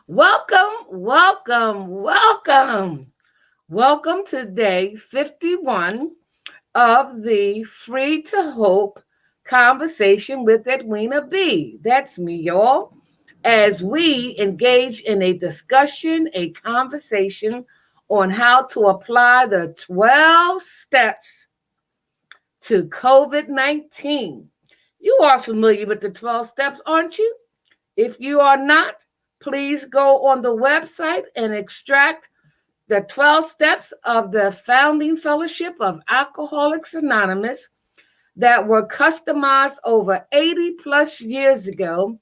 Welcome, welcome, welcome. Welcome to day 51 of the Free to Hope conversation with Edwina B. That's me, y'all. As we engage in a discussion, a conversation on how to apply the 12 steps to COVID 19. You are familiar with the 12 steps, aren't you? If you are not, please go on the website and extract the 12 steps of the founding fellowship of Alcoholics Anonymous that were customized over 80 plus years ago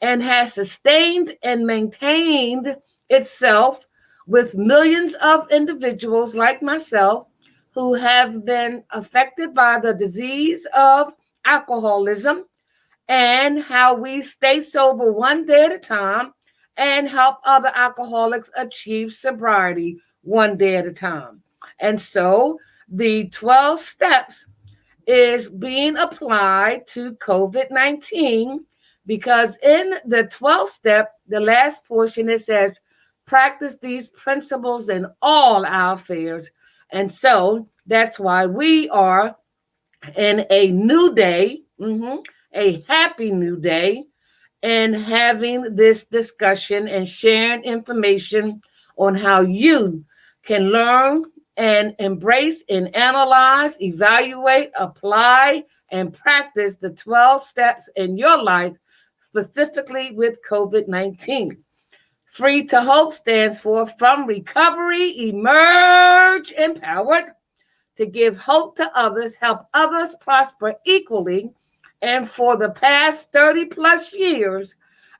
and has sustained and maintained itself with millions of individuals like myself who have been affected by the disease of alcoholism, and how we stay sober one day at a time and help other alcoholics achieve sobriety one day at a time. And so the 12 steps is being applied to COVID 19 because in the 12th step, the last portion, it says, practice these principles in all our affairs. And so that's why we are in a new day, a happy new day, and having this discussion and sharing information on how you can learn and embrace and analyze, evaluate, apply, and practice the 12 steps in your life, specifically with COVID 19. Free to Hope stands for From Recovery, Emerge Empowered, to give hope to others, help others prosper equally. And for the past 30 plus years,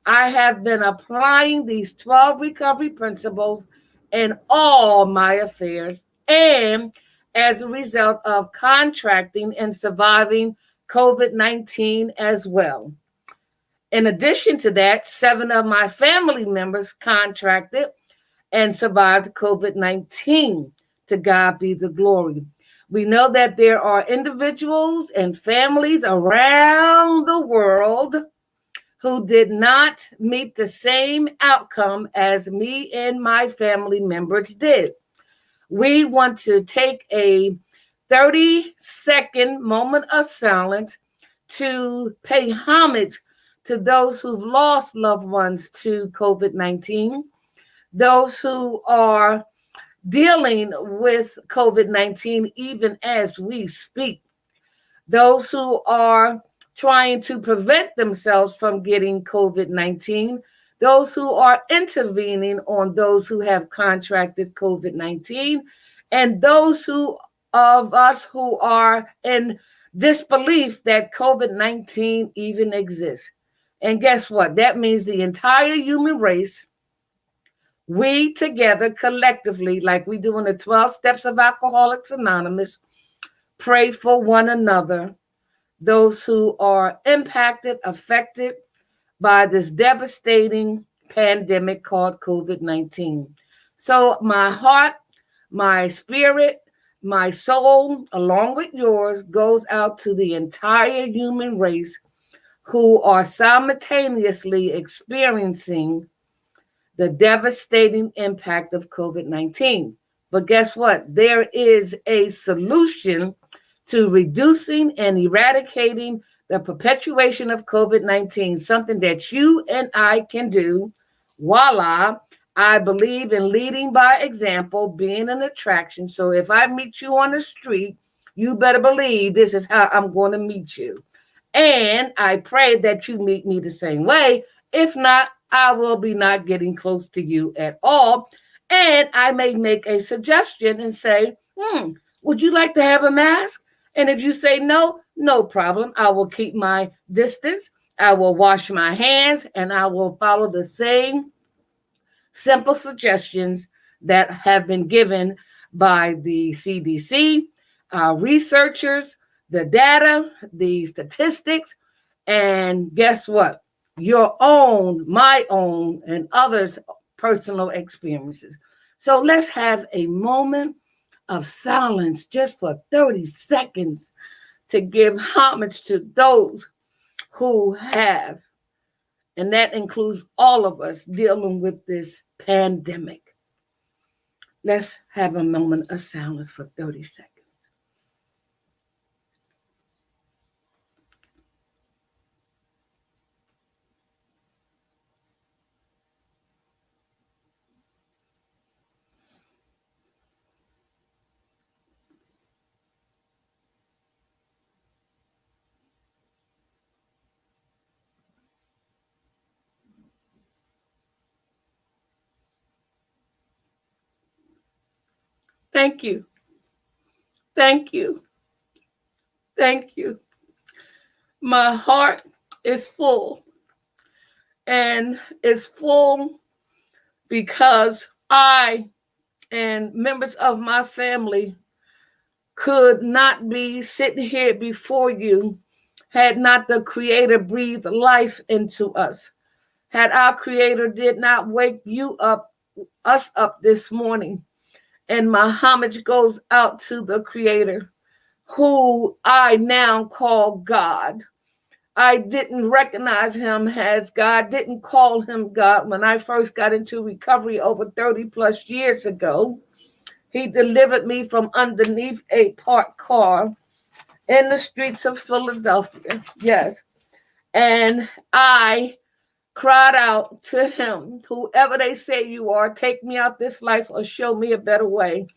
I have been applying these 12 recovery principles in all my affairs, and as a result of contracting and surviving COVID 19 as well. In addition to that, 7 of my family members contracted and survived COVID 19. To God be the glory. We know that there are individuals and families around the world who did not meet the same outcome as me and my family members did. We want to take a 30-second moment of silence to pay homage to those who've lost loved ones to COVID 19, those who are dealing with COVID 19 even as we speak, those who are trying to prevent themselves from getting COVID 19, those who are intervening on those who have contracted COVID 19, and those who of us who are in disbelief that COVID 19 even exists. And guess what? That means the entire human race, we together collectively, like we do in the 12 steps of Alcoholics Anonymous, pray for one another, those who are impacted, affected by this devastating pandemic called COVID 19. So, my heart, my spirit, my soul, along with yours, goes out to the entire human race who are simultaneously experiencing the devastating impact of COVID 19. But guess what? There is a solution to reducing and eradicating the perpetuation of COVID 19, something that you and I can do. Voila. I believe in leading by example, being an attraction. So if I meet you on the street, you better believe this is how I'm going to meet you. And I pray that you meet me the same way. If not, I will be not getting close to you at all. And I may make a suggestion and say, would you like to have a mask? And if you say no, no problem. I will keep my distance. I will wash my hands and I will follow the same simple suggestions that have been given by the CDC, researchers, the data, the statistics, and guess what? Your own, my own, and others' personal experiences. So let's have a moment of silence just for 30 seconds to give homage to those who have And that includes all of us dealing with this pandemic. Let's have a moment of silence for 30 seconds. Thank you. Thank you. Thank you. My heart is full, and it's full because I and members of my family could not be sitting here before you had not the Creator breathed life into us. Had our Creator did not wake you up, us up this morning. And my homage goes out to the Creator, who I now call God. I didn't recognize him as God, didn't call him God when I first got into recovery over 30 plus years ago. He delivered me from underneath a parked car in the streets of Philadelphia. Yes. And I cried out to him, whoever they say you are, take me out this life or show me a better way.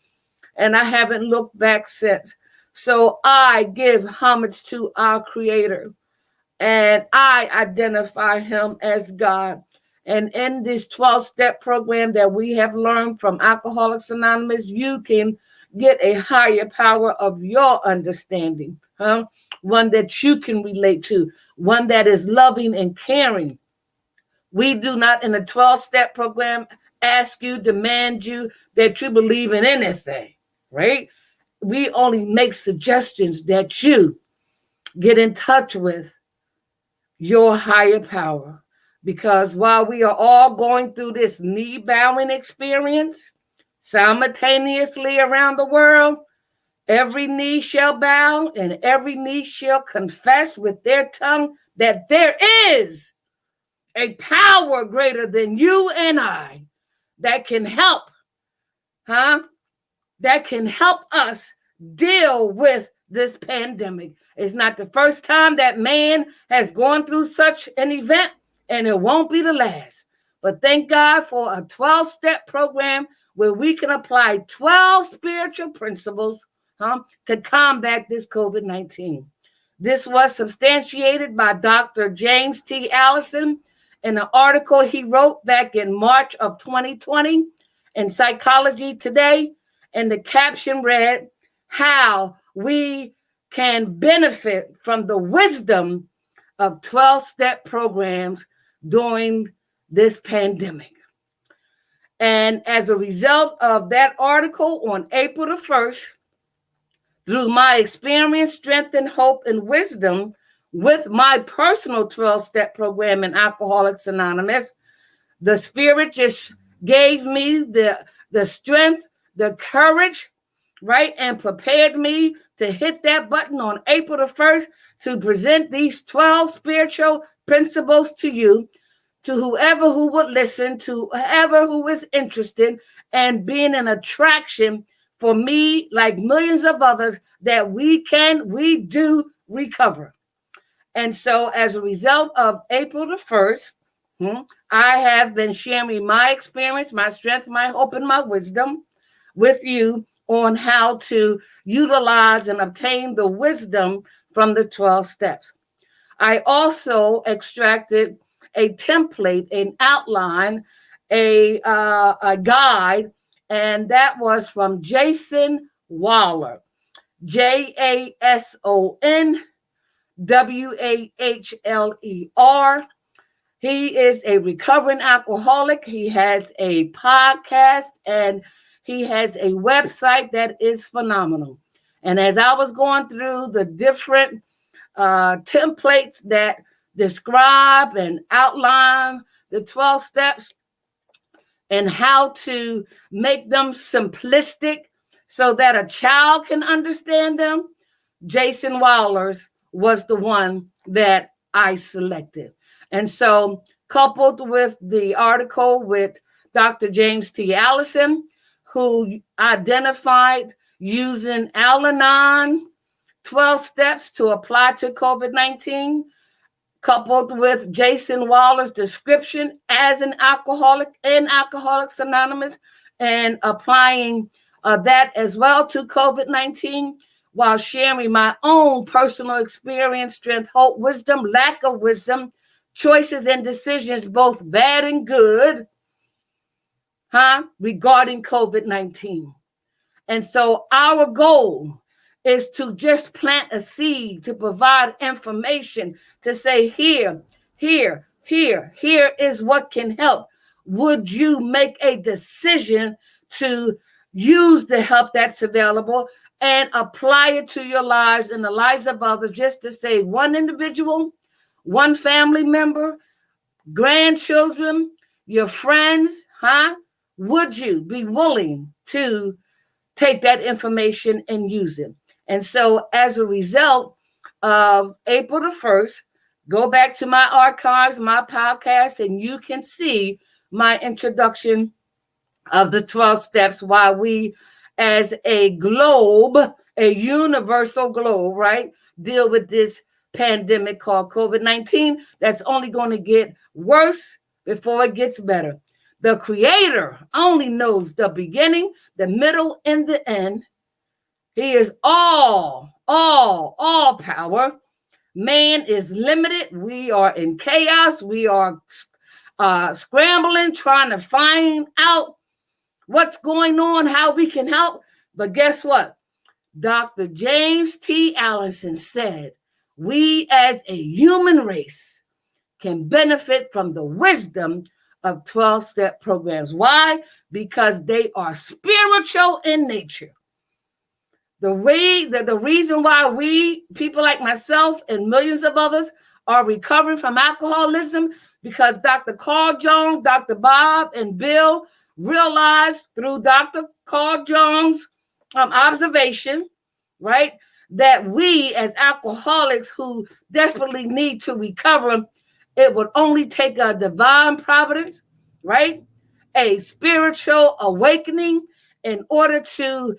And I haven't looked back since. So I give homage to our Creator, and I identify him as God. And in this 12-step program that we have learned from Alcoholics Anonymous, you can get a higher power of your understanding, one that you can relate to, one that is loving and caring. We do not, in a 12-step program, ask you, demand you that you believe in anything, right? We only make suggestions that you get in touch with your higher power. Because while we are all going through this knee bowing experience simultaneously around the world, every knee shall bow and every knee shall confess with their tongue that there is a power greater than you and I that can help, that can help us deal with this pandemic. It's not the first time that man has gone through such an event, and it won't be the last. But thank God for a 12-step program where we can apply 12 spiritual principles to combat this COVID-19. This was substantiated by Dr. James T. Allison in an article he wrote back in March of 2020 in Psychology Today. And the caption read, "How we can benefit from the wisdom of 12-step programs during this pandemic." And as a result of that article on April the 1st, through my experience, strength, and hope and wisdom with my personal 12-step program in Alcoholics Anonymous, the Spirit just gave me the strength, the courage, right, and prepared me to hit that button on April the 1st to present these 12 spiritual principles to you, to whoever who would listen, to whoever who is interested, and being an attraction for me, like millions of others, that we do recover. And so as a result of April the 1st, I have been sharing my experience, my strength, my hope, and my wisdom with you on how to utilize and obtain the wisdom from the 12 steps. I also extracted a template, an outline, a guide, and that was from Jason Wahler, JASON He is a recovering alcoholic. He has a podcast and he has a website that is phenomenal. And as I was going through the different templates that describe and outline the 12 steps and how to make them simplistic so that a child can understand them, Jason Wahler's was the one that I selected. And so coupled with the article with Dr. James T. Allison, who identified using Al-Anon 12 steps to apply to COVID-19, coupled with Jason Waller's description as an alcoholic in Alcoholics Anonymous and applying that as well to COVID-19, while sharing my own personal experience, strength, hope, wisdom, lack of wisdom, choices and decisions, both bad and good, regarding COVID-19. And so our goal is to just plant a seed, to provide information, to say, here is what can help. Would you make a decision to use the help that's available and apply it to your lives and the lives of others, just to save one individual, one family member, grandchildren, your friends, Would you be willing to take that information and use it? And so as a result of April the 1st, go back to my archives, my podcast, and you can see my introduction of the 12 steps, while we as a globe, a universal globe, right, deal with this pandemic called COVID-19 that's only going to get worse before it gets better. The Creator only knows the beginning, the middle, and the end. He is all power. Man is limited. We are in chaos. We are scrambling, trying to find out what's going on, how we can help. But guess what? Dr. James T. Allison said, we as a human race can benefit from the wisdom of 12-step programs. Why? Because they are spiritual in nature. The reason why we, people like myself and millions of others, are recovering from alcoholism, because Dr. Carl Jones, Dr. Bob, and Bill realized through Dr. Carl Jones' observation, right, that we as alcoholics who desperately need to recover, it would only take a divine providence, right, a spiritual awakening in order to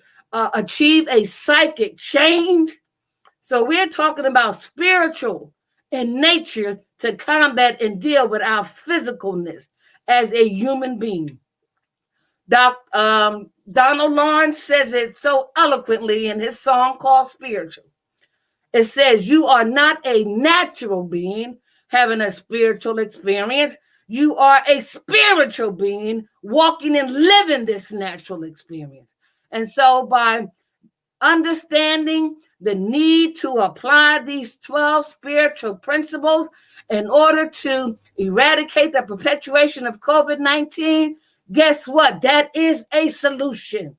achieve a psychic change. So we're talking about spiritual in nature to combat and deal with our physicalness as a human being. Donald Lawrence says it so eloquently in his song called Spiritual. It says, you are not a natural being having a spiritual experience. You are a spiritual being walking and living this natural experience. And so by understanding the need to apply these 12 spiritual principles in order to eradicate the perpetuation of COVID-19, guess what? That is a solution.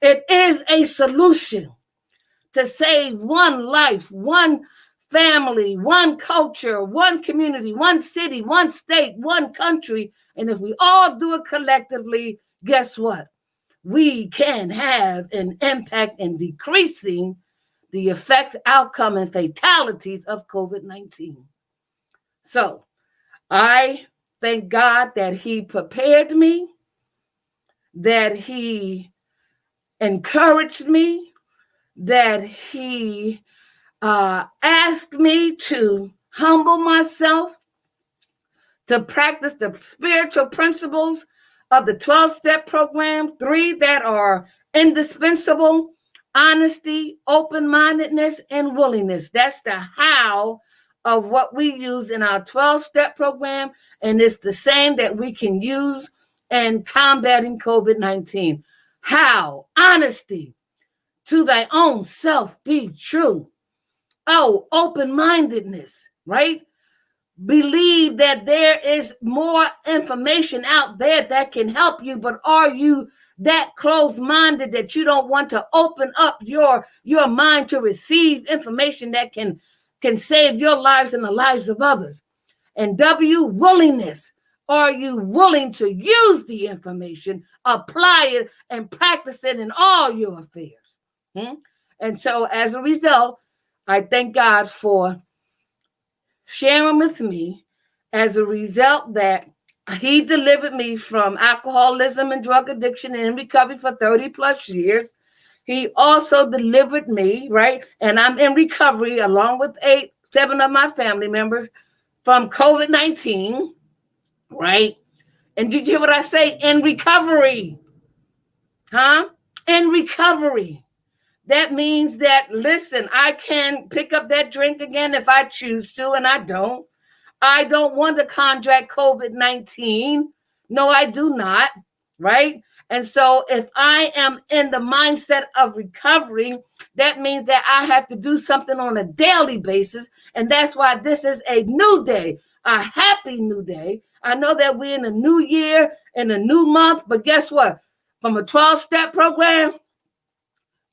It is a solution to save one life, one family, one culture, one community, one city, one state, one country. And if we all do it collectively, guess what? We can have an impact in decreasing the effects, outcome, and fatalities of COVID-19. So I thank God that He prepared me, that He encouraged me, that He asked me to humble myself, to practice the spiritual principles of the 12-step program, 3 that are indispensable: honesty, open-mindedness, and willingness. That's the how of what we use in our 12-step program, and it's the same that we can use in combating COVID-19. How? Honesty. To thy own self be true. Oh, open-mindedness, right? Believe that there is more information out there that can help you, but are you that closed-minded that you don't want to open up your mind to receive information that can save your lives and the lives of others? And W, willingness. Are you willing to use the information, apply it, and practice it in all your affairs? And so as a result, I thank God for sharing with me as a result that he delivered me from alcoholism and drug addiction and in recovery for 30 plus years. He also delivered me, right? And I'm in recovery along with 7 of my family members from COVID-19, right? And did you hear what I say? In recovery. Huh? In recovery. That means that, listen, I can pick up that drink again if I choose to, and I don't. I don't want to contract COVID-19. No, I do not, right? And so if I am in the mindset of recovery, that means that I have to do something on a daily basis. And that's why this is a new day, a happy new day. I know that we're in a new year, in a new month, but guess what? From a 12-step program,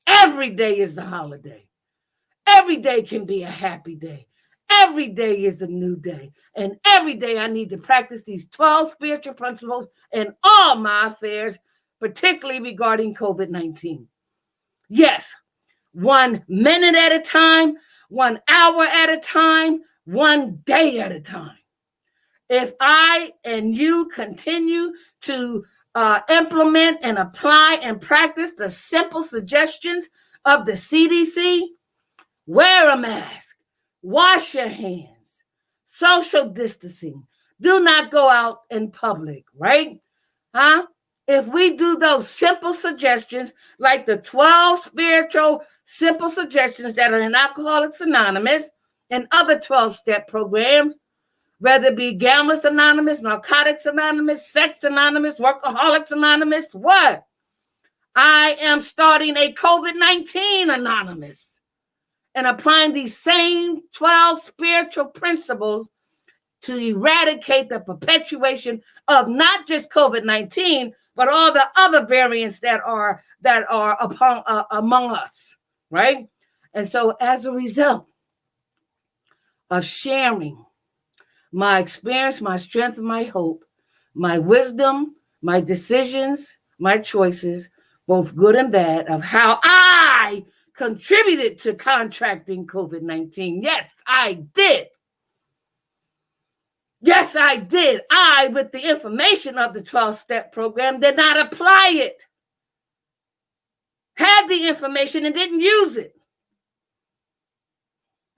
every day is a holiday. Every day can be a happy day. Every day is a new day. And every day I need to practice these 12 spiritual principles in all my affairs, particularly regarding COVID-19. Yes, 1 minute at a time, 1 hour at a time, 1 day at a time. If I and you continue to implement and apply and practice the simple suggestions of the CDC, wear a mask, wash your hands, social distancing, do not go out in public, right? Huh? If we do those simple suggestions, like the 12 spiritual simple suggestions that are in Alcoholics Anonymous and other 12-step programs, whether it be Gamblers Anonymous, Narcotics Anonymous, Sex Anonymous, Workaholics Anonymous, what? I am starting a COVID-19 Anonymous and applying these same 12 spiritual principles to eradicate the perpetuation of not just COVID-19, but all the other variants that are among us, right? And so as a result of sharing my experience, my strength, my hope, my wisdom, my decisions, my choices, both good and bad, of how I contributed to contracting COVID-19. Yes, I did. Yes, I did. I, with the information of the 12-step program, did not apply it. Had the information and didn't use it.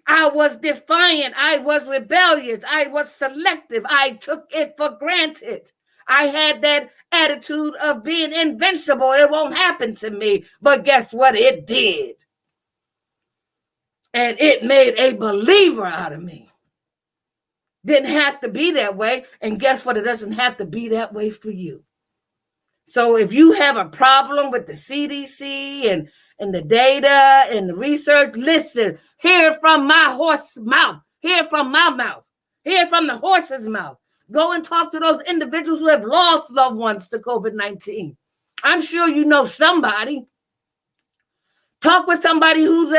I was defiant. I was rebellious. I was selective. I took it for granted. I had that attitude of being invincible. It won't happen to me. But guess what? It did. And it made a believer out of me. Didn't have to be that way. And guess what? It doesn't have to be that way for you. So if you have a problem with the CDC and the data and the research, listen, hear from my horse's mouth, hear from my mouth, hear from the horse's mouth. Go and talk to those individuals who have lost loved ones to COVID-19. I'm sure you know somebody. Talk with somebody who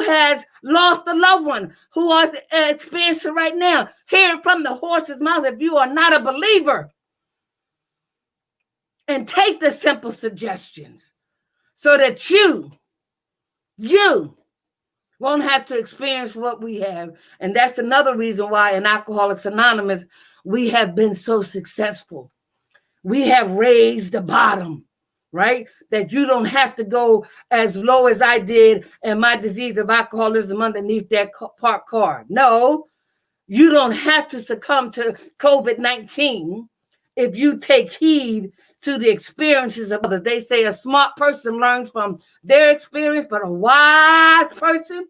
has lost a loved one, who is experiencing right now. Hear from the horse's mouth if you are not a believer. And take the simple suggestions so that you won't have to experience what we have. And that's another reason why in Alcoholics Anonymous, we have been so successful. We have raised the bottom, right? That you don't have to go as low as I did in my disease of alcoholism underneath that parked car. No, you don't have to succumb to COVID-19 if you take heed to the experiences of others. They say a smart person learns from their experience, but a wise person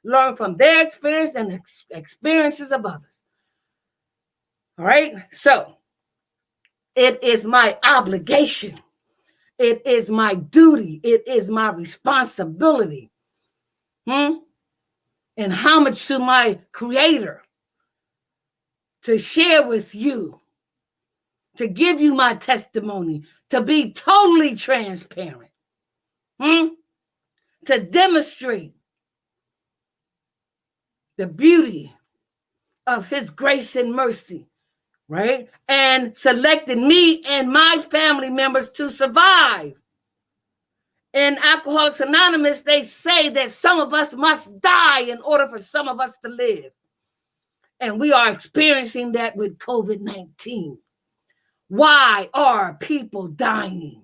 learns from their experience and experiences of others. All right? So it is my obligation. It is my duty. It is my responsibility. And homage to my Creator to share with you, to give you my testimony, to be totally transparent, to demonstrate the beauty of His grace and mercy, right? And selected me and my family members to survive. In Alcoholics Anonymous, they say that some of us must die in order for some of us to live. And we are experiencing that with COVID-19. Why are people dying?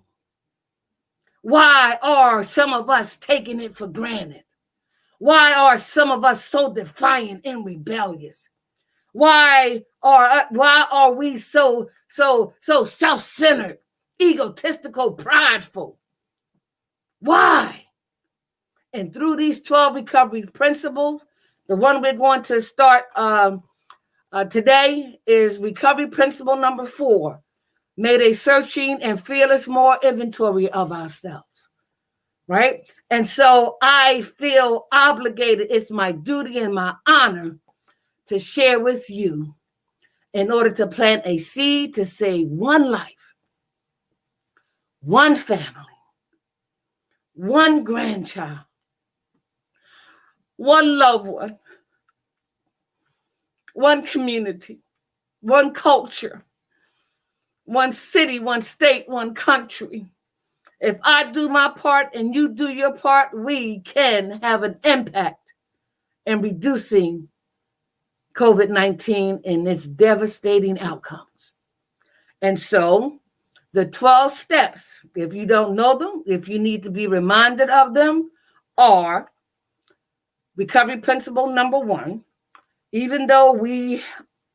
Why are some of us taking it for granted? Why are some of us so defiant and rebellious? Why are we so self-centered, egotistical, prideful? Why? And through these 12 recovery principles, the one we're going to start today is recovery principle number 4. Made a searching and fearless more inventory of ourselves, right? And so I feel obligated. It's my duty and my honor to share with you in order to plant a seed to save one life, one family, one grandchild, one loved one, one community, one culture, one city, one state, one country. If I do my part and you do your part, we can have an impact in reducing COVID-19 and its devastating outcomes. And so the 12 steps, if you don't know them, if you need to be reminded of them, are recovery principle number 1. Even though we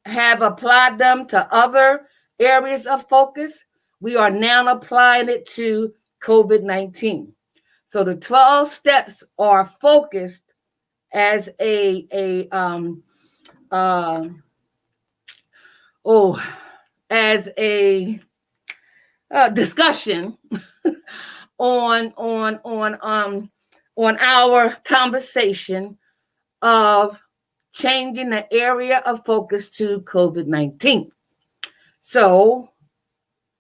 have applied them to other areas of focus, we are now applying it to COVID-19. So the 12 steps are focused as a discussion on our conversation of changing the area of focus to COVID-19. So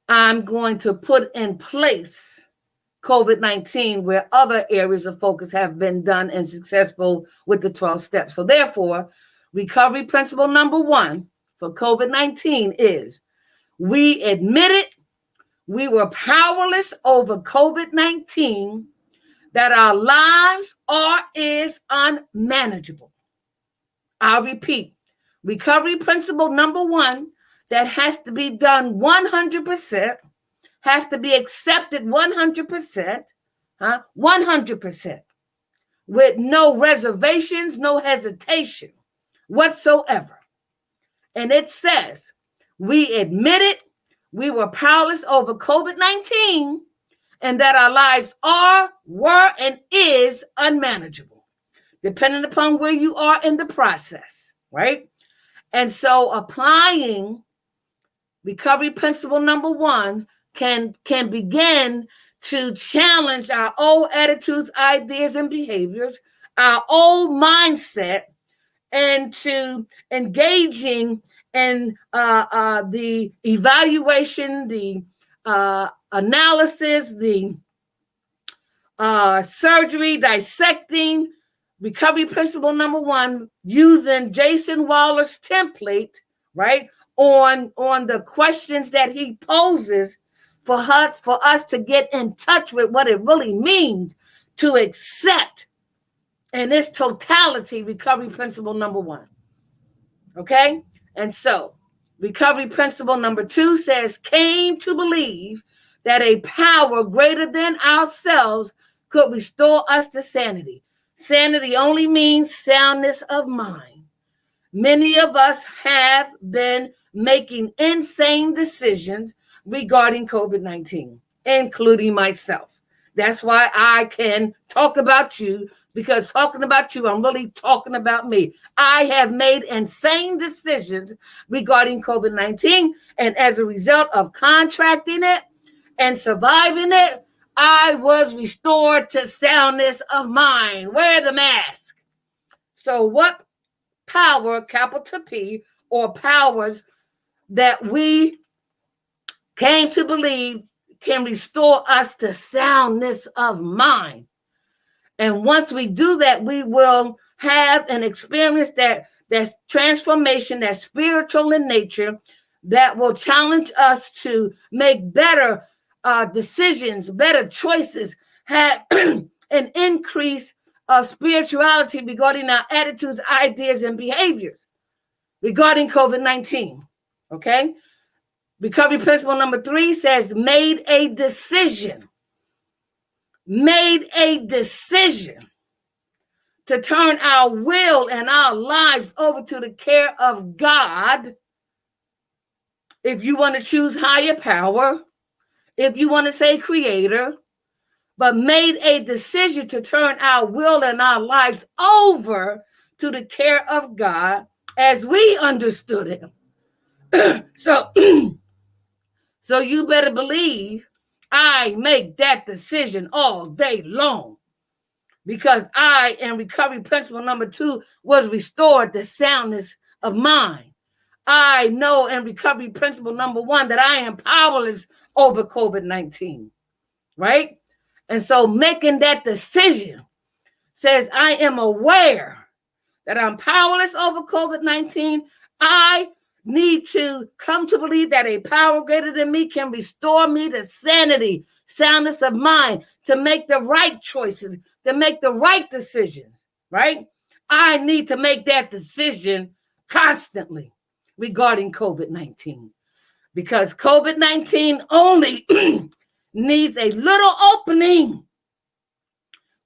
I'm going to put in place COVID-19 where other areas of focus have been done and successful with the 12 steps. So therefore, recovery principle number 1 for COVID-19 is we admitted we were powerless over COVID-19, that our lives is unmanageable. I'll repeat, recovery principle number 1 that has to be done 100%, has to be accepted 100%, 100%, with no reservations, no hesitation whatsoever. And it says, we admitted we were powerless over COVID-19 and that our lives were, and is unmanageable, depending upon where you are in the process, right? And so applying recovery principle number 1 can begin to challenge our old attitudes, ideas, and behaviors, our old mindset, and to engaging in the evaluation, the analysis, the surgery, dissecting recovery principle number 1 using Jason Waller's template, right, on the questions that he poses for us to get in touch with what it really means to accept in its totality recovery principle number 1. Okay? And so recovery principle number 2 says, came to believe that a power greater than ourselves could restore us to sanity. Sanity only means soundness of mind. Many of us have been making insane decisions regarding COVID-19, including myself. That's why I can talk about you, because talking about you, I'm really talking about me. I have made insane decisions regarding COVID-19, and as a result of contracting it and surviving it, I was restored to soundness of mind. Wear the mask. So what power, capital P, or powers that we came to believe can restore us to soundness of mind? And once we do that, we will have an experience that's transformation, that's spiritual in nature, that will challenge us to make better decisions, better choices, have an increase of spirituality regarding our attitudes, ideas, and behaviors. regarding COVID-19. Okay? Recovery principle number 3 says made a decision. Made a decision to turn our will and our lives over to the care of God. If you want to choose higher power, if you want to say creator, but made a decision to turn our will and our lives over to the care of God as we understood him. So you better believe I make that decision all day long, because I, in recovery principle number 2, was restored to soundness of mind. I know in recovery principle number 1 that I am powerless over COVID-19, right? And so making that decision says I am aware that I'm powerless over COVID-19. I need to come to believe that a power greater than me can restore me to sanity, soundness of mind, to make the right choices, to make the right decisions, right? I need to make that decision constantly regarding COVID-19, because COVID-19 only needs a little opening.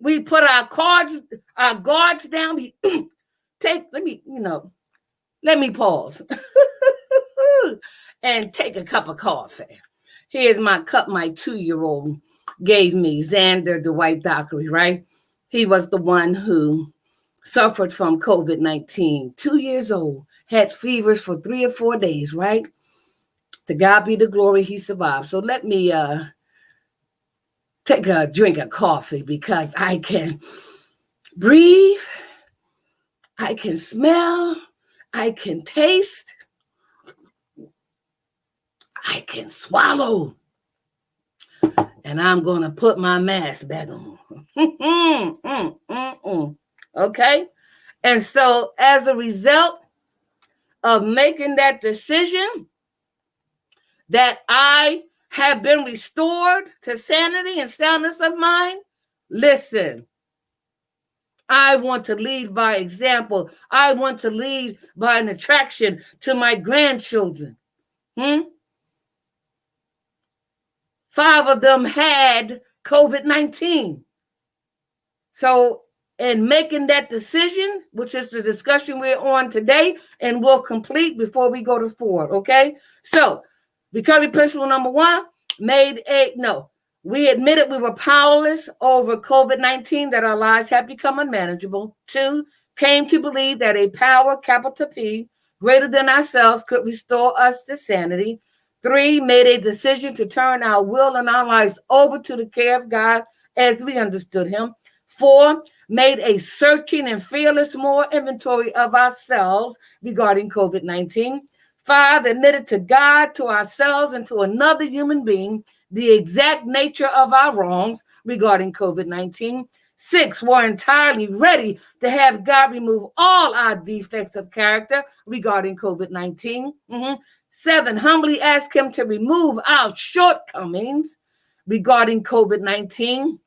We put our guards down. Let me pause and take a cup of coffee. Here's my cup my 2-year-old gave me, Xander the White Dockery, right? He was the one who suffered from COVID-19, 2 years old, had fevers for 3 or 4 days, right? To God be the glory, he survived. So let me take a drink of coffee, because I can breathe, I can smell, I can taste, I can swallow, and I'm going to put my mask back on. Okay? And so as a result of making that decision that I have been restored to sanity and soundness of mind, listen, I want to lead by example. I want to lead by an attraction to my grandchildren. 5 of them had COVID-19. So in making that decision, which is the discussion we're on today, and we'll complete before we go to 4, okay? So recovery principle number 1, we admitted we were powerless over COVID-19, that our lives had become unmanageable. 2, came to believe that a power, capital P, greater than ourselves could restore us to sanity. 3, made a decision to turn our will and our lives over to the care of God as we understood him. 4, made a searching and fearless more inventory of ourselves regarding COVID-19. 5, admitted to God, to ourselves, and to another human being the exact nature of our wrongs regarding COVID-19. 6, were entirely ready to have God remove all our defects of character regarding COVID-19. 7, humbly asked him to remove our shortcomings regarding COVID-19.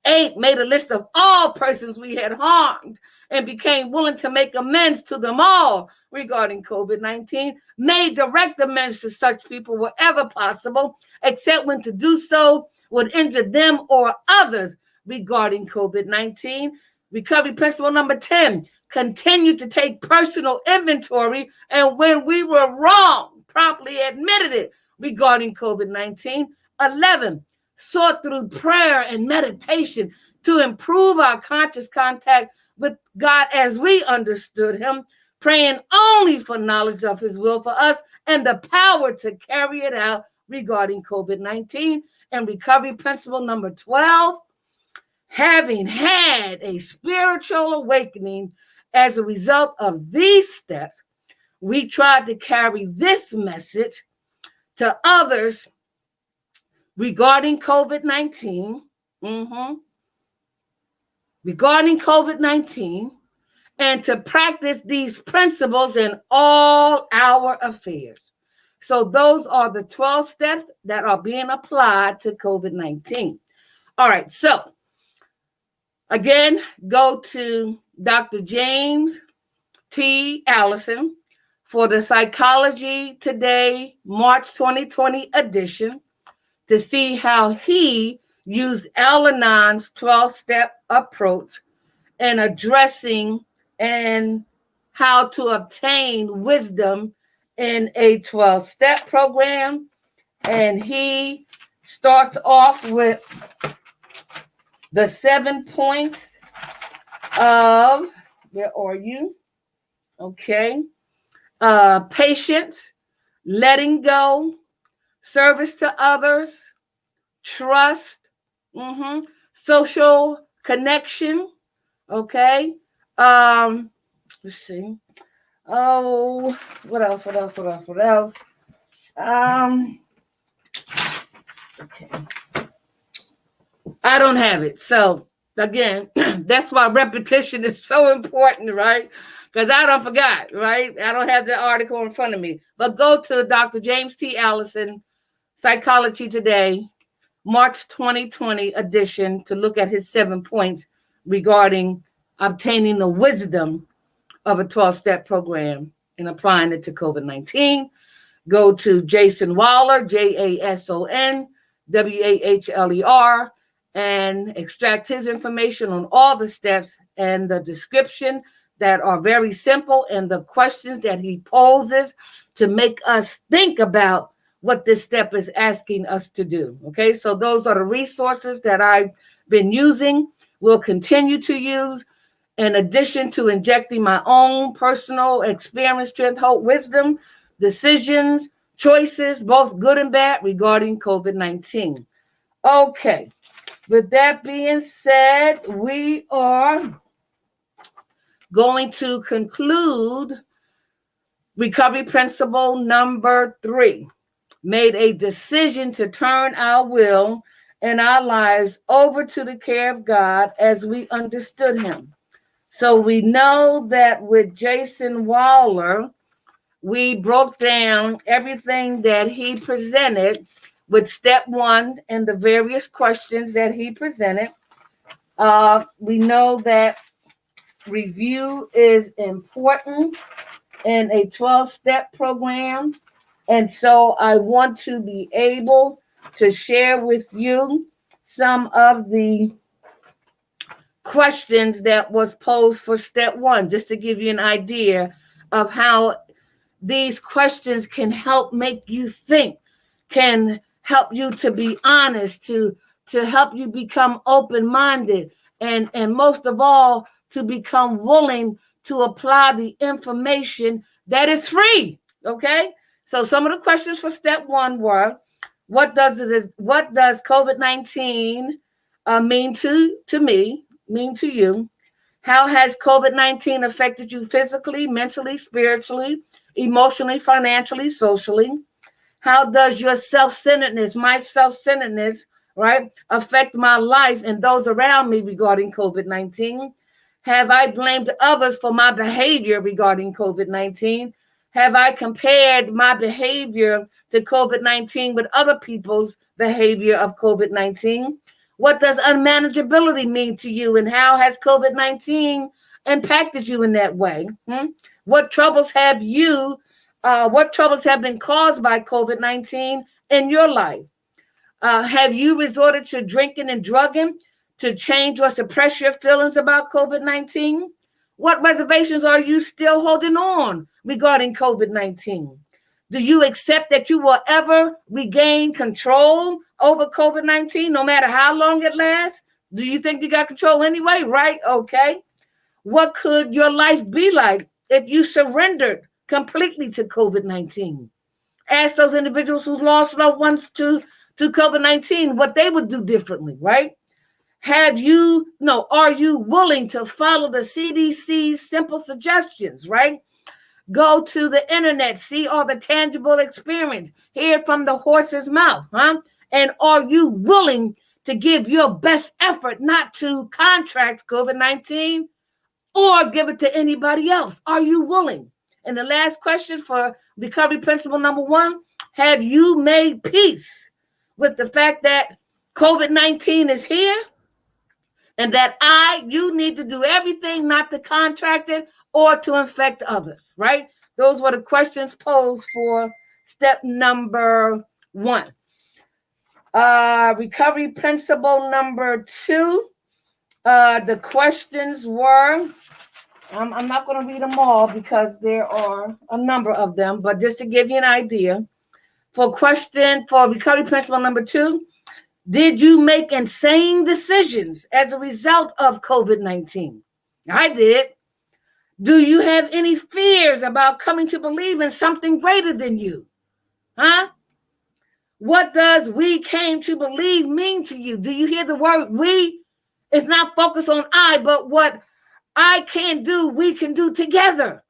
8, made a list of all persons we had harmed and became willing to make amends to them all regarding COVID-19. Made direct amends to such people wherever possible, except when to do so would injure them or others regarding COVID-19. Recovery principle number 10, continued to take personal inventory, and when we were wrong, promptly admitted it regarding COVID-19. 11, sought through prayer and meditation to improve our conscious contact with God as we understood him, praying only for knowledge of his will for us and the power to carry it out regarding COVID-19. And recovery principle number 12, having had a spiritual awakening as a result of these steps, we tried to carry this message to others regarding COVID-19, regarding COVID-19, and to practice these principles in all our affairs. So those are the 12 steps that are being applied to COVID-19. All right, so again, go to Dr. James T. Allison, for the Psychology Today March 2020 edition to see how he used Al-Anon's 12-step approach in addressing and how to obtain wisdom in a 12-step program. And he starts off with the 7 points of, where are you? Okay. Patience, letting go, service to others, trust, social connection. Okay. Let's see. Oh, what else? Okay. I don't have it. So again, that's why repetition is so important, right? Because I don't forgot, right? I don't have the article in front of me. But go to Dr. James T. Allison, Psychology Today, March 2020 edition to look at his 7 points regarding obtaining the wisdom of a 12-step program and applying it to COVID-19. Go to Jason Wahler, JASON, WAHLER, and extract his information on all the steps and the description that are very simple and the questions that he poses to make us think about what this step is asking us to do. Okay, so those are the resources that I've been using, will continue to use, in addition to injecting my own personal experience, strength, hope, wisdom, decisions, choices, both good and bad, regarding COVID-19. Okay, with that being said, we are going to conclude recovery principle number 3. Made a decision to turn our will and our lives over to the care of God as we understood him. So we know that with Jason Wahler, we broke down everything that he presented with step 1 and the various questions that he presented. We know that review is important in a 12-step program. And so I want to be able to share with you some of the questions that was posed for step 1, just to give you an idea of how these questions can help make you think, can help you to be honest, to help you become open-minded, and most of all, to become willing to apply the information that is free. Okay? So some of the questions for step 1 were, what does COVID-19 mean to me, mean to you? How has COVID-19 affected you physically, mentally, spiritually, emotionally, financially, socially? How does your self-centeredness, my self-centeredness, right, affect my life and those around me regarding COVID-19? Have I blamed others for my behavior regarding COVID-19? Have I compared my behavior to COVID-19 with other people's behavior of COVID-19? What does unmanageability mean to you, and how has COVID-19 impacted you in that way? What troubles have been caused by COVID-19 in your life? Have you resorted to drinking and drugging to change or suppress your feelings about COVID-19? What reservations are you still holding on regarding COVID-19? Do you accept that you will ever regain control over COVID-19, no matter how long it lasts? Do you think you got control anyway? Right? Okay. What could your life be like if you surrendered completely to COVID-19? Ask those individuals who lost loved ones to COVID-19 what they would do differently, right? Are you willing to follow the CDC's simple suggestions, right? Go to the internet, see all the tangible experience, hear it from the horse's mouth, And are you willing to give your best effort not to contract COVID-19 or give it to anybody else? Are you willing? And the last question for recovery principle number 1, have you made peace with the fact that COVID-19 is here and that you need to do everything not to contract it or to infect others, right? Those were the questions posed for step number 1. Recovery principle number 2. The questions were, I'm not going to read them all because there are a number of them, but just to give you an idea, for recovery principle number 2, did you make insane decisions as a result of COVID-19? I did. Do you have any fears about coming to believe in something greater than you? Huh? What does we came to believe mean to you? Do you hear the word we? It's not focused on I, but what I can do, we can do together.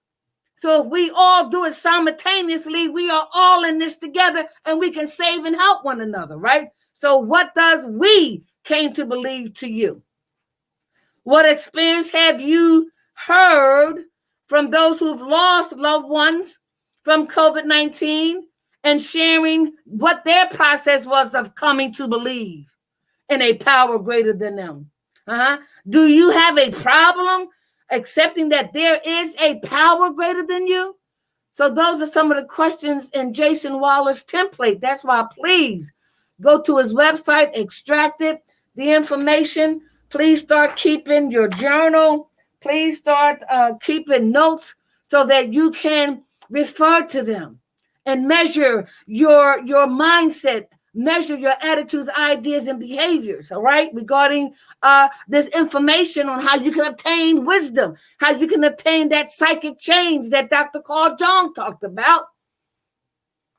So if we all do it simultaneously, we are all in this together and we can save and help one another, right? So what does we came to believe to you? What experience have you heard from those who've lost loved ones from COVID-19 and sharing what their process was of coming to believe in a power greater than them? Do you have a problem accepting that there is a power greater than you? So those are some of the questions in Jason Waller's template. That's why please go to his website, extract it, the information. Please start keeping your journal. Please start keeping notes so that you can refer to them and measure your mindset, measure your attitudes, ideas, and behaviors, all right, regarding this information on how you can obtain wisdom, how you can obtain that psychic change that Dr. Carl Jung talked about,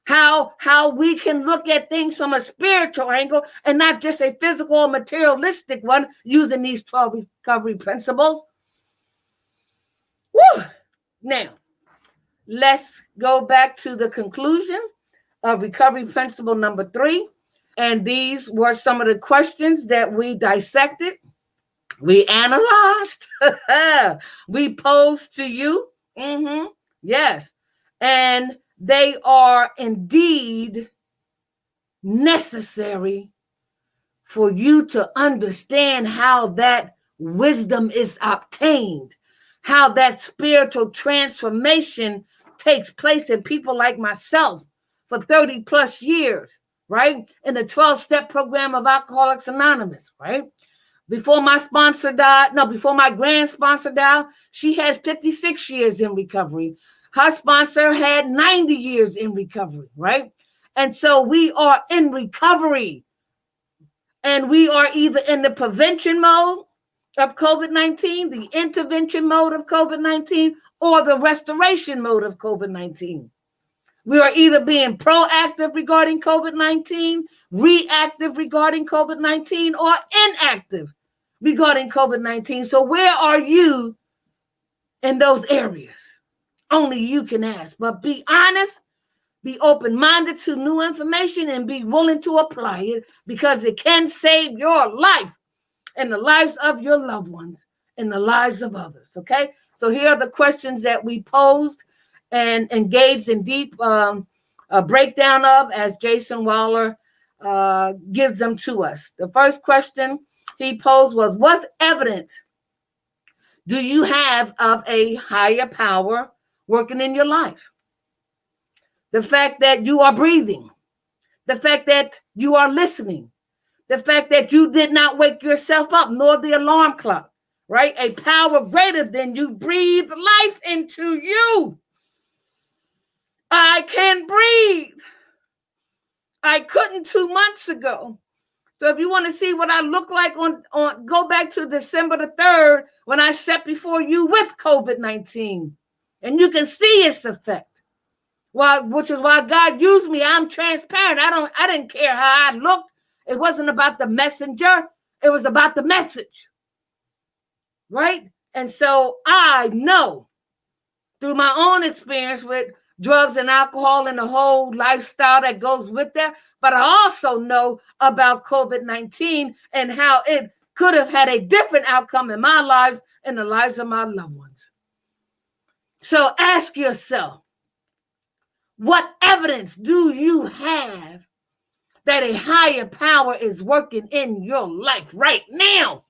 how we can look at things from a spiritual angle and not just a physical or materialistic one using these 12 recovery principles. Woo! Now, let's go back to the conclusion of recovery principle number 3. And these were some of the questions that we dissected, we analyzed, we posed to you. Yes. And they are indeed necessary for you to understand how that wisdom is obtained, how that spiritual transformation takes place in people like myself for 30 plus years, right? In the 12-step program of Alcoholics Anonymous, right? Before my grand sponsor died, she had 56 years in recovery. Her sponsor had 90 years in recovery, right? And so we are in recovery. And we are either in the prevention mode of COVID-19, the intervention mode of COVID-19, or the restoration mode of COVID-19. We are either being proactive regarding COVID-19, reactive regarding COVID-19, or inactive regarding COVID-19. So where are you in those areas? Only you can ask. But be honest, be open-minded to new information, and be willing to apply it because it can save your life and the lives of your loved ones and the lives of others, okay? So here are the questions that we posed and engaged in deep breakdown of as Jason Waller gives them to us. The first question he posed was, what evidence do you have of a higher power working in your life? The fact that you are breathing, the fact that you are listening, the fact that you did not wake yourself up, nor the alarm clock, right? A power greater than you breathed life into you. I can breathe. I couldn't 2 months ago. So if you want to see what I look like on go back to December the 3rd when I sat before you with COVID-19, and you can see its effect. Well, which is why God used me. I'm transparent. I didn't care how I looked. It wasn't about the messenger. It was about the message. Right? And so I know through my own experience with drugs and alcohol and the whole lifestyle that goes with that, but I also know about COVID-19 and how it could have had a different outcome in my lives and the lives of my loved ones. So ask yourself, what evidence do you have that a higher power is working in your life right now?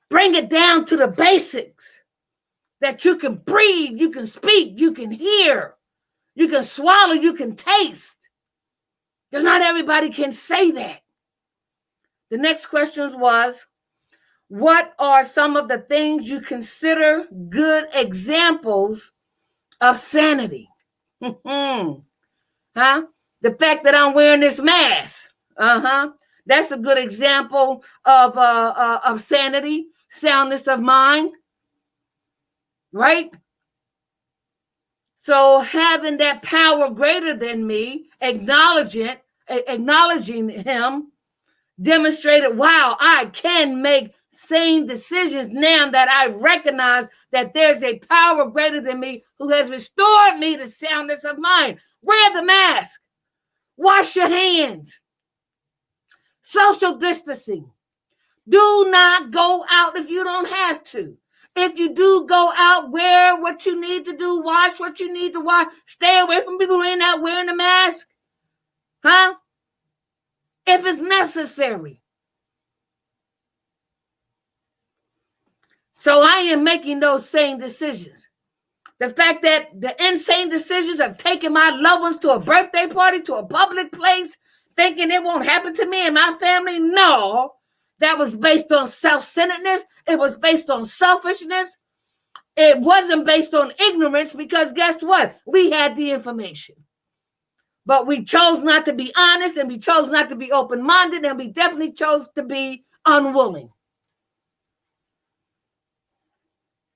Bring it down to the basics that you can breathe, you can speak, you can hear, you can swallow, you can taste. Because not everybody can say that. The next question was, what are some of the things you consider good examples of sanity? Huh? The fact that I'm wearing this mask. That's a good example of sanity, soundness of mind, right? So having that power greater than me, acknowledging him, demonstrated, wow, I can make sane decisions now that I recognize that there's a power greater than me who has restored me to soundness of mind. Wear the mask. Wash your hands. Social distancing. Do not go out if you don't have to. If you do go out, wear what you need to do, wash what you need to wash. Stay away from people who ain't out wearing a mask. Huh? If it's necessary. So I am making those same decisions. The fact that the insane decisions of taking my loved ones to a birthday party, to a public place, thinking it won't happen to me and my family, no. That was based on self-centeredness. It was based on selfishness. It wasn't based on ignorance because guess what? We had the information. But we chose not to be honest, and we chose not to be open-minded, and we definitely chose to be unwilling.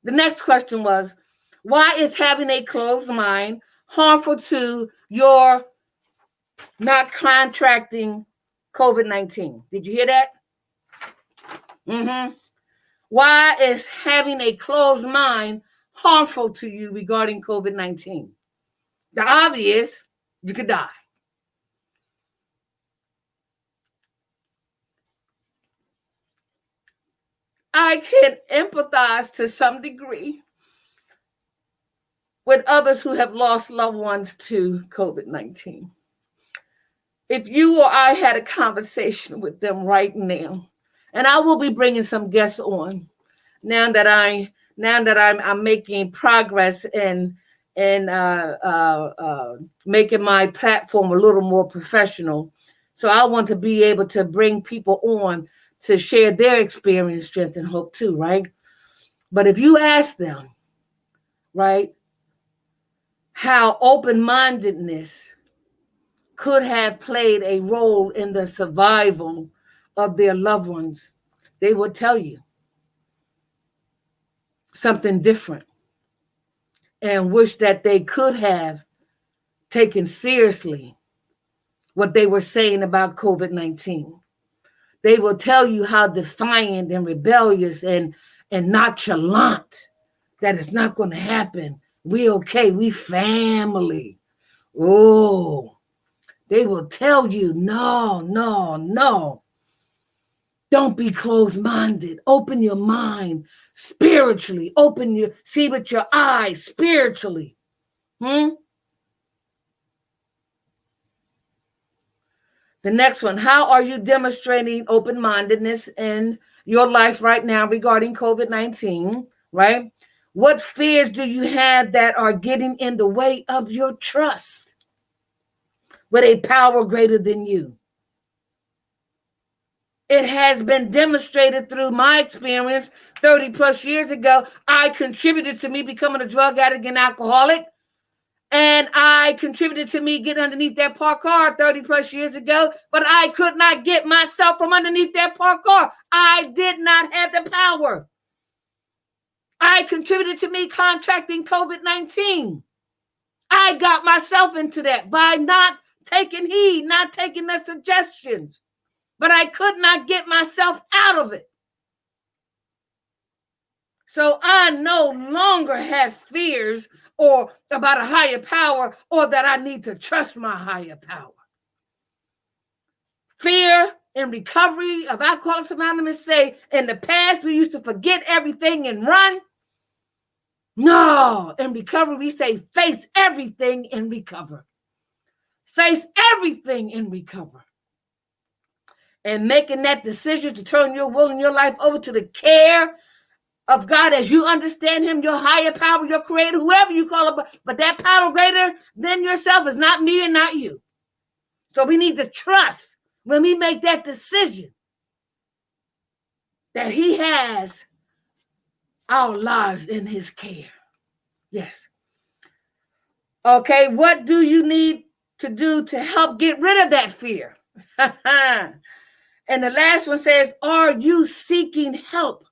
The next question was, why is having a closed mind harmful to your not contracting COVID-19? Did you hear that? Why is having a closed mind harmful to you regarding COVID-19? The obvious, you could die. I can empathize to some degree with others who have lost loved ones to COVID-19. If you or I had a conversation with them right now, and I will be bringing some guests on now that I'm making progress in making my platform a little more professional. So I want to be able to bring people on to share their experience, strength, and hope too, right? But if you ask them, right, how open-mindedness could have played a role in the survival of their loved ones, they will tell you something different and wish that they could have taken seriously what they were saying about COVID-19. They will tell you how defiant and rebellious and nonchalant that it's not going to happen. We okay. We family. Oh, they will tell you, no. Don't be closed-minded. Open your mind spiritually. See with your eyes spiritually. The next one, how are you demonstrating open-mindedness in your life right now regarding COVID-19, right? What fears do you have that are getting in the way of your trust with a power greater than you? It has been demonstrated through my experience 30 plus years ago. I contributed to me becoming a drug addict and alcoholic. And I contributed to me getting underneath that parked car 30 plus years ago. But I could not get myself from underneath that parked car. I did not have the power. I contributed to me contracting COVID-19. I got myself into that by not taking heed, not taking the suggestions. But I could not get myself out of it. So I no longer have fears or about a higher power or that I need to trust my higher power. Fear and recovery of Alcoholics Anonymous say in the past we used to forget everything and run. No, in recovery we say face everything and recover. Face everything and recover. And making that decision to turn your will and your life over to the care of God as you understand him, your higher power, your creator, whoever you call it, but that power greater than yourself is not me and not you. So we need to trust when we make that decision that he has our lives in his care. Yes. Okay, what do you need to do to help get rid of that fear? And the last one says, are you seeking help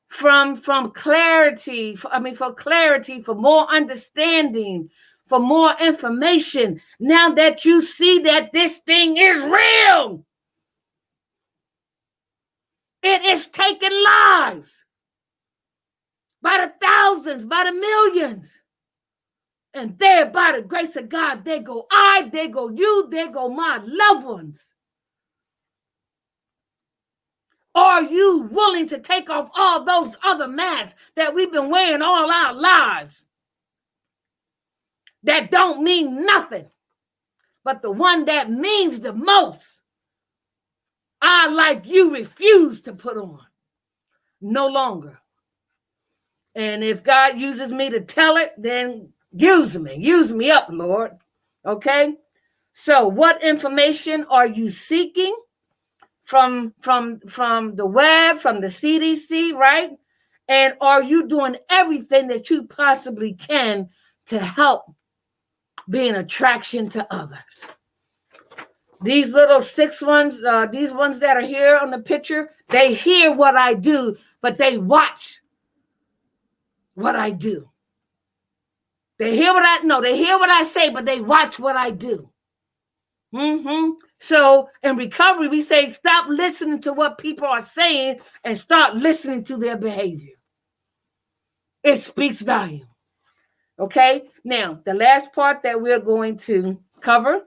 from clarity? For clarity, for more understanding, for more information. Now that you see that this thing is real, it is taking lives by the thousands, by the millions. And there, by the grace of God, there go I, there go you, there go my loved ones. Are you willing to take off all those other masks that we've been wearing all our lives that don't mean nothing, but the one that means the most, I, like you, refuse to put on? No longer. And if God uses me to tell it, then use me up, Lord. Okay? So what information are you seeking from the web, from the CDC, right? And are you doing everything that you possibly can to help be an attraction to others? These little 6 ones, these ones that are here on the picture, they hear what I do, but they watch what I do. They hear what I say, but they watch what I do. So in recovery, we say, stop listening to what people are saying and start listening to their behavior. It speaks volume. Okay? Now, the last part that we're going to cover,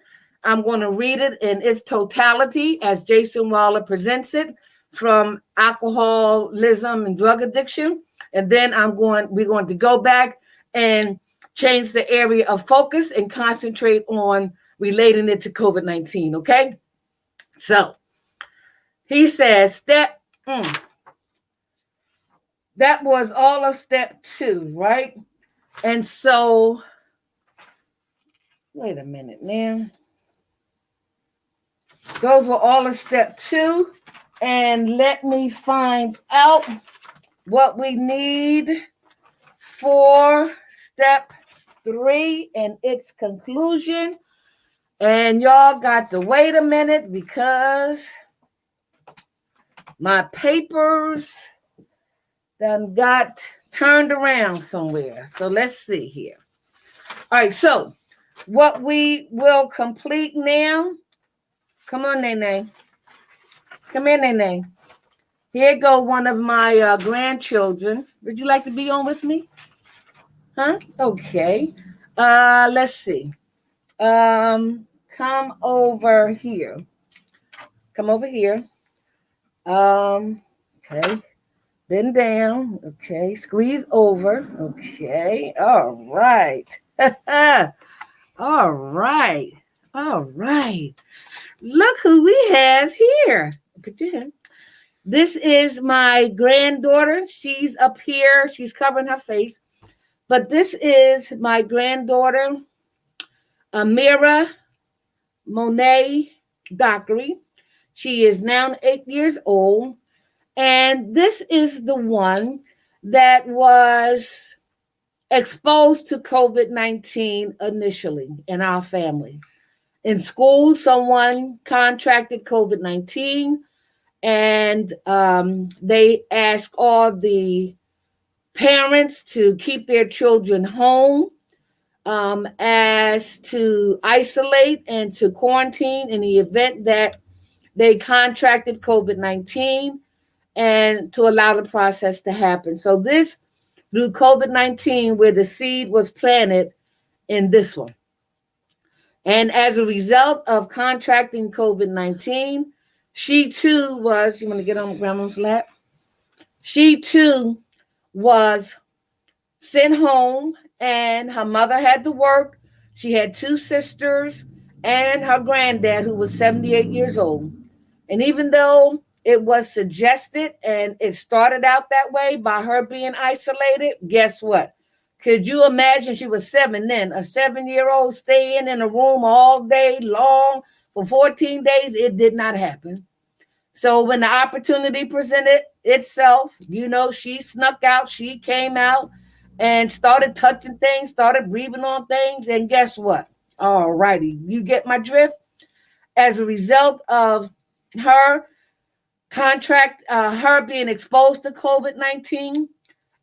I'm going to read it in its totality as Jason Waller presents it from alcoholism and drug addiction. And then we're going to go back and change the area of focus and concentrate on relating it to COVID-19, okay? So, he says that was all of step 2, right? And so, wait a minute now. Those were all of step 2. And let me find out what we need for step 3 and its conclusion. And y'all got to wait a minute because my papers done got turned around somewhere. So let's see here. All right, so what we will complete now. Come on, Nene. Come here, Nene. Here go one of my grandchildren. Would you like to be on with me? Huh? Okay. Let's see. Come over here. Come over here. Okay. Bend down. Okay. Squeeze over. Okay. All right. All right. All right. Look who we have here. This is my granddaughter. She's up here. She's covering her face. But this is my granddaughter, Amira Monet Dockery. She is now 8 years old. And this is the one that was exposed to COVID-19 initially in our family. In school, someone contracted COVID-19, and they asked all the parents to keep their children home as to isolate and to quarantine in the event that they contracted COVID-19 and to allow the process to happen. So this, through COVID-19, where the seed was planted in this one. And as a result of contracting COVID-19, she too was, you want to get on grandma's lap? She too was sent home, and her mother had to work. She had 2 sisters and her granddad, who was 78 years old. And even though it was suggested and it started out that way by her being isolated. Guess what? Could you imagine? She was 7 then, a 7-year-old staying in a room all day long for 14 days. It did not happen. So when the opportunity presented itself, she snuck out, she came out and started touching things, started breathing on things. And guess what? All righty, you get my drift? As a result of her her being exposed to COVID-19,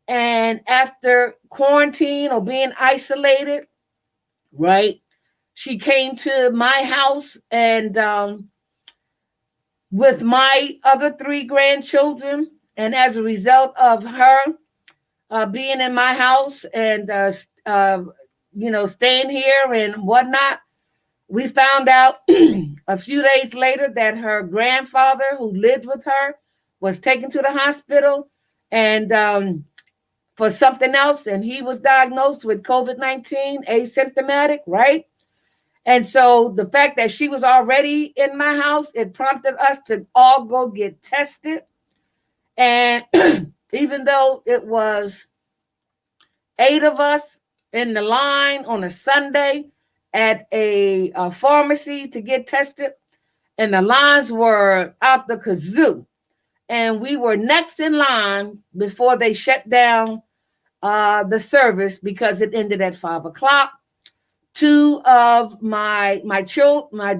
and after quarantine or being isolated, right, she came to my house and with my other 3 grandchildren. And as a result of her being in my house and, staying here and whatnot, we found out a few days later that her grandfather, who lived with her, was taken to the hospital and for something else, and he was diagnosed with COVID-19, asymptomatic, right? And so the fact that she was already in my house, it prompted us to all go get tested. And even though it was 8 of us in the line on a Sunday at a pharmacy to get tested, and the lines were out the kazoo, and we were next in line before they shut down the service because it ended at 5:00. 2 of my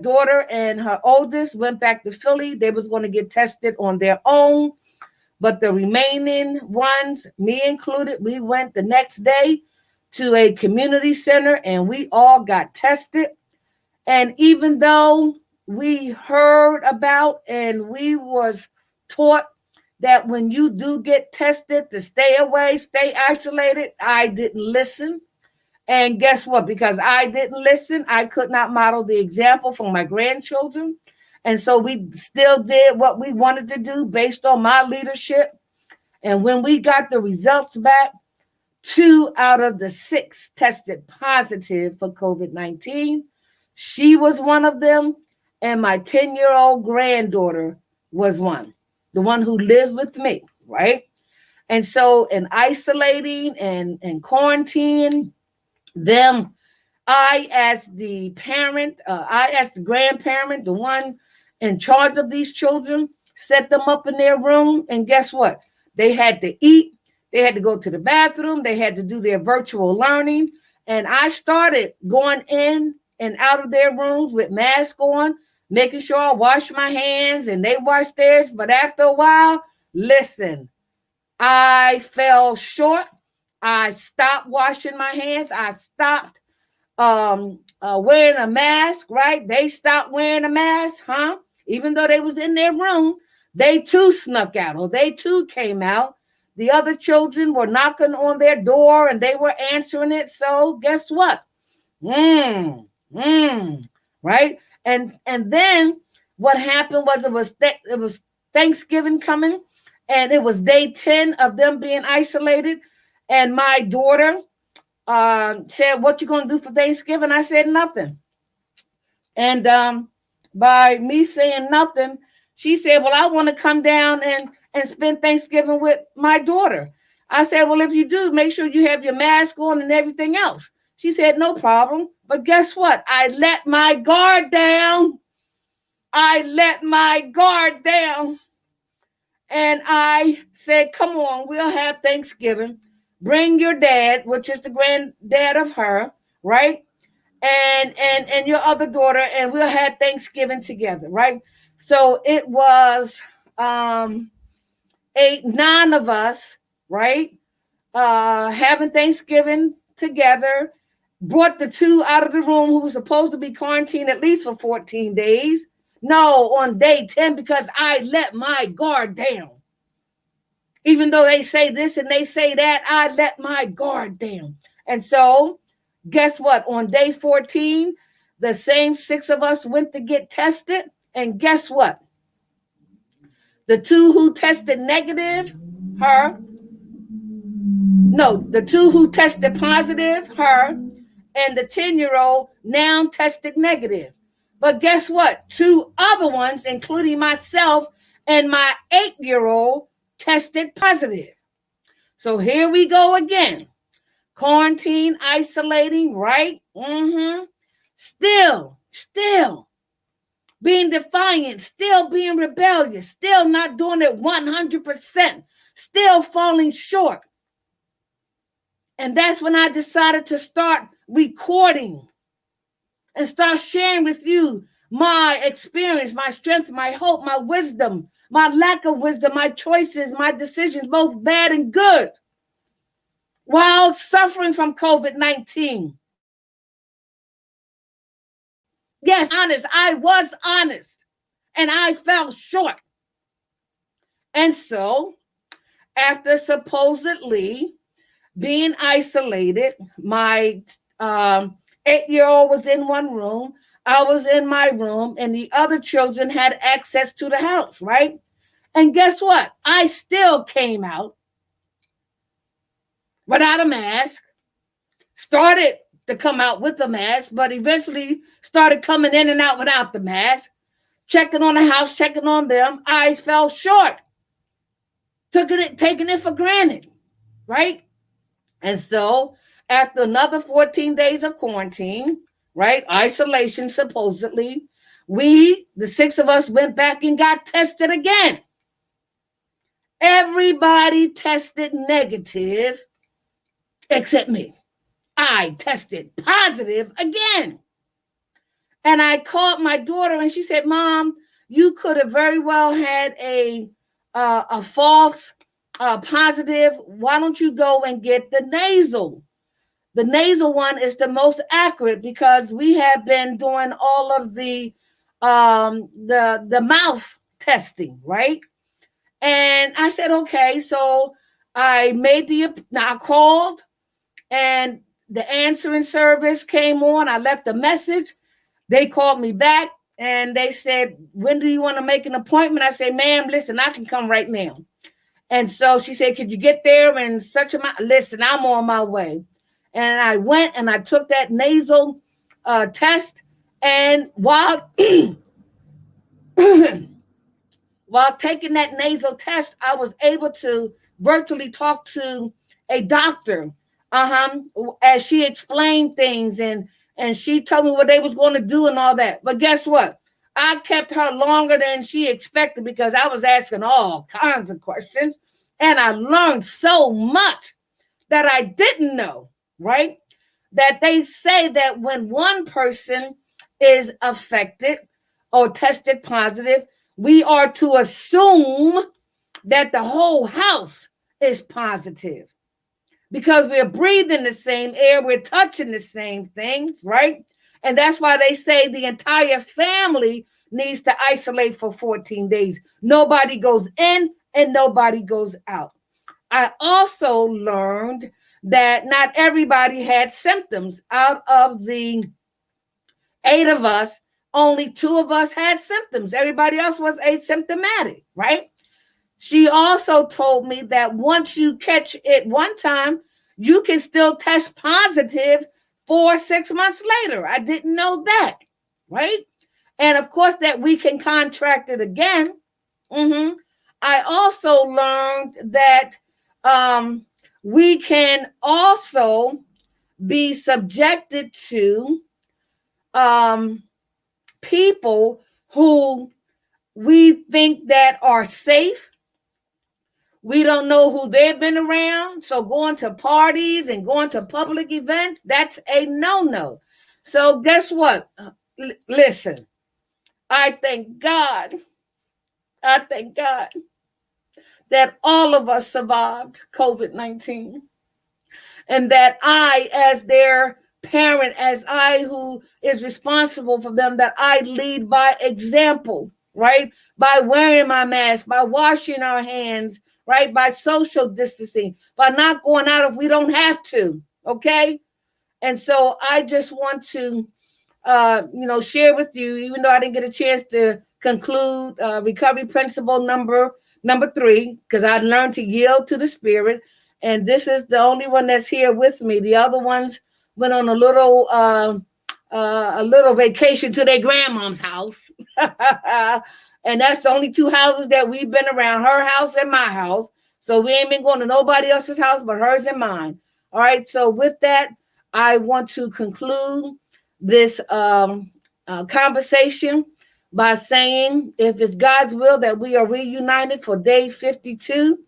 daughter and her oldest went back to Philly. They was going to get tested on their own, but the remaining ones, me included, we went the next day to a community center and we all got tested. And even though we heard about and we was taught that when you do get tested to stay away, stay isolated, I didn't listen. And guess what? Because I didn't listen, I could not model the example for my grandchildren. And so we still did what we wanted to do based on my leadership. And when we got the results back, 2 out of the 6 tested positive for COVID-19. She was one of them, and my 10-year-old granddaughter was one, the one who lives with me, right? And so in isolating and quarantining them, I, as the parent, I, as the grandparent, the one in charge of these children, set them up in their room. And guess what? They had to eat. They had to go to the bathroom. They had to do their virtual learning. And I started going in and out of their rooms with masks on, making sure I washed my hands and they washed theirs. But after a while, listen, I fell short. I stopped washing my hands. I stopped wearing a mask, right? They stopped wearing a mask, huh? Even though they was in their room, they too snuck out, or they too came out. The other children were knocking on their door and they were answering it. So guess what? Right? And then what happened was it was Thanksgiving coming, and it was day 10 of them being isolated. And my daughter said, "What you gonna do for Thanksgiving?" I said, "Nothing." And by me saying nothing, she said, "Well, I want to come down and spend Thanksgiving with my daughter." I said, "Well, if you do, make sure you have your mask on and everything else." She said, "No problem." But guess what? I let my guard down. And I said, "Come on, we'll have Thanksgiving. Bring your dad," which is the granddad of her, right? And your other daughter, and we'll have Thanksgiving together, right? So it was 9 of us, right? Having Thanksgiving together. Brought the 2 out of the room who was supposed to be quarantined at least for 14 days. No, on day 10, because I let my guard down. Even though they say this and they say that, I let my guard down. And so, guess what? On day 14, the same 6 of us went to get tested. And guess what? The 2 who tested negative, the 2 who tested positive, and the 10-year-old now tested negative. But guess what? 2 other ones, including myself, and my 8-year-old tested positive. So here we go again. Quarantine, isolating, right? Still being defiant, still being rebellious, still not doing it 100%, still falling short. And that's when I decided to start recording and start sharing with you my experience, my strength, my hope, my wisdom, my lack of wisdom, my choices, my decisions, both bad and good, while suffering from COVID-19. Yes, I was honest, and I fell short. And so, after supposedly being isolated, my 8-year-old was in one room, I was in my room, and the other children had access to the house, right? And guess what? I still came out without a mask, started to come out with a mask, but eventually started coming in and out without the mask, checking on the house, checking on them. I fell short, taking it for granted, right? And so after another 14 days of quarantine, right, isolation supposedly, the 6 of us, went back and got tested again. Everybody tested negative except me. I tested positive again. And I called my daughter and she said, Mom, you could have very well had a false positive. Why don't you go and get the nasal? The nasal one is the most accurate because we have been doing all of the mouth testing, right? And I said, okay. So I called, and the answering service came on. I left a message. They called me back and they said, when do you want to make an appointment? I said, ma'am, listen, I can come right now. And so she said, could you get there in such a amount? Listen, I'm on my way. And I went and I took that nasal test. And while while taking that nasal test, I was able to virtually talk to a doctor as she explained things, and she told me what they was going to do and all that. But guess what? I kept her longer than she expected because I was asking all kinds of questions, and I learned so much that I didn't know, right? That they say that when one person is affected or tested positive, we are to assume that the whole house is positive because we're breathing the same air, we're touching the same things, right? And that's why they say the entire family needs to isolate for 14 days. Nobody goes in and nobody goes out. I also learned that not everybody had symptoms. Out of the 8 of us, only 2 of us had symptoms. Everybody else was asymptomatic, right? She also told me that once you catch it one time, you can still test positive 4-6 months later. I didn't know that, right? And of course, that we can contract it again. I also learned that we can also be subjected to people who we think that are safe. We don't know who they've been around. So going to parties and going to public events, that's a no-no. So guess what? Listen, I thank God that all of us survived COVID-19. And that I, as their parent, as I who is responsible for them, that I lead by example, right? By wearing my mask, by washing our hands, right? By social distancing, by not going out if we don't have to, okay? And so I just want to, share with you, even though I didn't get a chance to conclude recovery principle number 3, because I learned to yield to the Spirit. And this is the only one that's here with me. The other ones went on a little vacation to their grandmom's house. And that's the only two houses that we've been around, her house and my house. So we ain't been going to nobody else's house but hers and mine. All right. So with that, I want to conclude this conversation by saying, if it's God's will that we are reunited for day 52,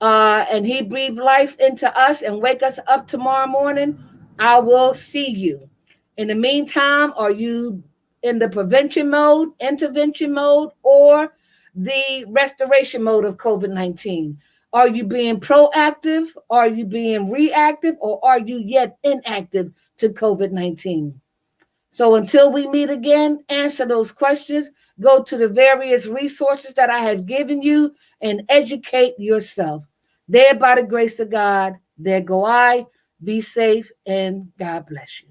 and he breathed life into us and wake us up tomorrow morning, I will see you. In the meantime, are you in the prevention mode, intervention mode, or the restoration mode of COVID-19? Are you being proactive? Are you being reactive? Or are you yet inactive to COVID-19? So until we meet again, answer those questions. Go to the various resources that I have given you and educate yourself. There, by the grace of God, there go I. Be safe and God bless you.